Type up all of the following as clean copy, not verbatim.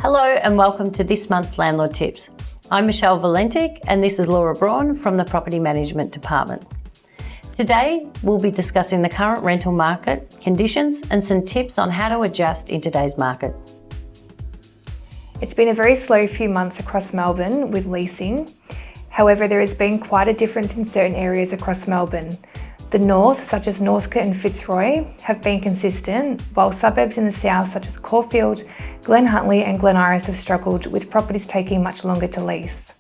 Hello and welcome to this month's Landlord Tips. I'm Michelle Valentic and this is Laura Braun from the Property Management Department. Today we'll be discussing the current rental market, conditions and some tips on how to adjust in today's market. It's been a very slow few months across Melbourne with leasing. However, there has been quite a difference in certain areas across Melbourne. The north, such as Northcote and Fitzroy, have been consistent, while suburbs in the south, such as Caulfield, Glen Huntly and Glen Iris have struggled, with properties taking much longer to lease.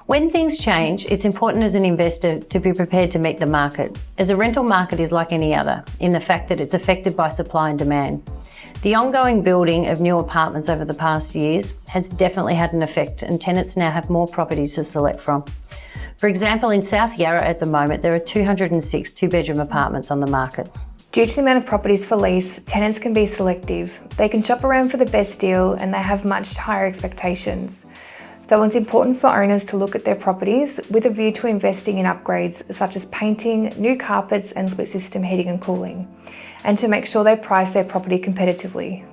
When things change, it's important as an investor to be prepared to meet the market, as a rental market is like any other, in the fact that it's affected by supply and demand. The ongoing building of new apartments over the past years has definitely had an effect, and tenants now have more properties to select from. For example, in South Yarra at the moment, there are 206 two-bedroom apartments on the market. Due to the amount of properties for lease, tenants can be selective. They can shop around for the best deal and they have much higher expectations. So it's important for owners to look at their properties with a view to investing in upgrades such as painting, new carpets and split system heating and cooling, and to make sure they price their property competitively.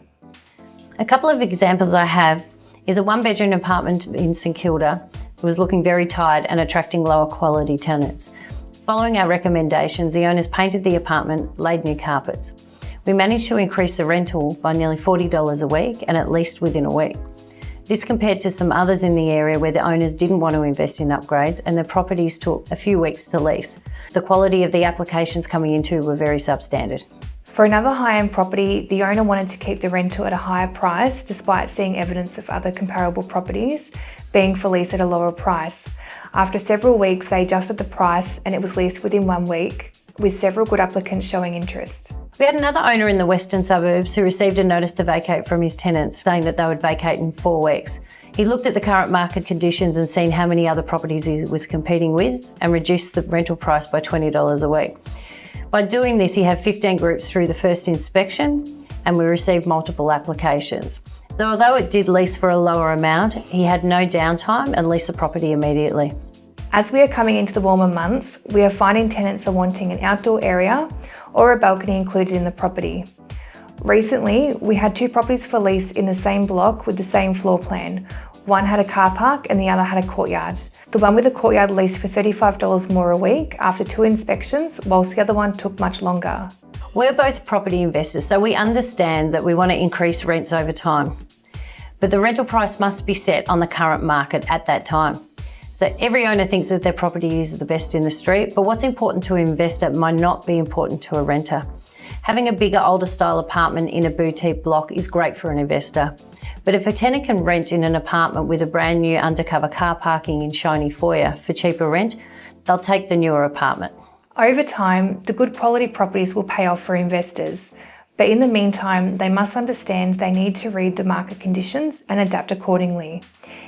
A couple of examples I have is a one-bedroom apartment in St Kilda. It was looking very tired and attracting lower quality tenants. Following our recommendations, the owners painted the apartment, laid new carpets. We managed to increase the rental by nearly $40 a week and at least within a week. This compared to some others in the area where the owners didn't want to invest in upgrades and the properties took a few weeks to lease. The quality of the applications coming into were very substandard. For another high-end property, the owner wanted to keep the rental at a higher price despite seeing evidence of other comparable properties being for lease at a lower price. After several weeks, they adjusted the price and it was leased within 1 week, with several good applicants showing interest. We had another owner in the western suburbs who received a notice to vacate from his tenants, saying that they would vacate in 4 weeks. He looked at the current market conditions and seen how many other properties he was competing with and reduced the rental price by $20 a week. By doing this, he had 15 groups through the first inspection and we received multiple applications. So although it did lease for a lower amount, he had no downtime and leased the property immediately. As we are coming into the warmer months, we are finding tenants are wanting an outdoor area or a balcony included in the property. Recently, we had 2 properties for lease in the same block with the same floor plan. One had a car park and the other had a courtyard. The one with the courtyard leased for $35 more a week after 2 inspections, whilst the other one took much longer. We're both property investors, so we understand that we want to increase rents over time. But the rental price must be set on the current market at that time. So every owner thinks that their property is the best in the street, but what's important to an investor might not be important to a renter. Having a bigger, older style apartment in a boutique block is great for an investor. But if a tenant can rent in an apartment with a brand new undercover car parking in shiny foyer for cheaper rent, they'll take the newer apartment. Over time, the good quality properties will pay off for investors. But in the meantime, they must understand they need to read the market conditions and adapt accordingly.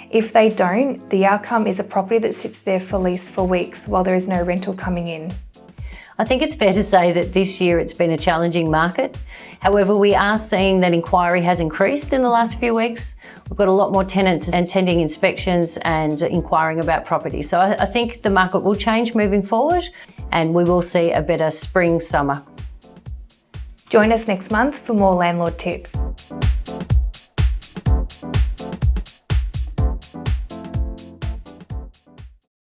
If they don't, the outcome is a property that sits there for lease for weeks while there is no rental coming in. I think it's fair to say that this year it's been a challenging market. However, we are seeing that inquiry has increased in the last few weeks. We've got a lot more tenants attending inspections and inquiring about property. So I think the market will change moving forward and we will see a better spring, summer. Join us next month for more landlord tips.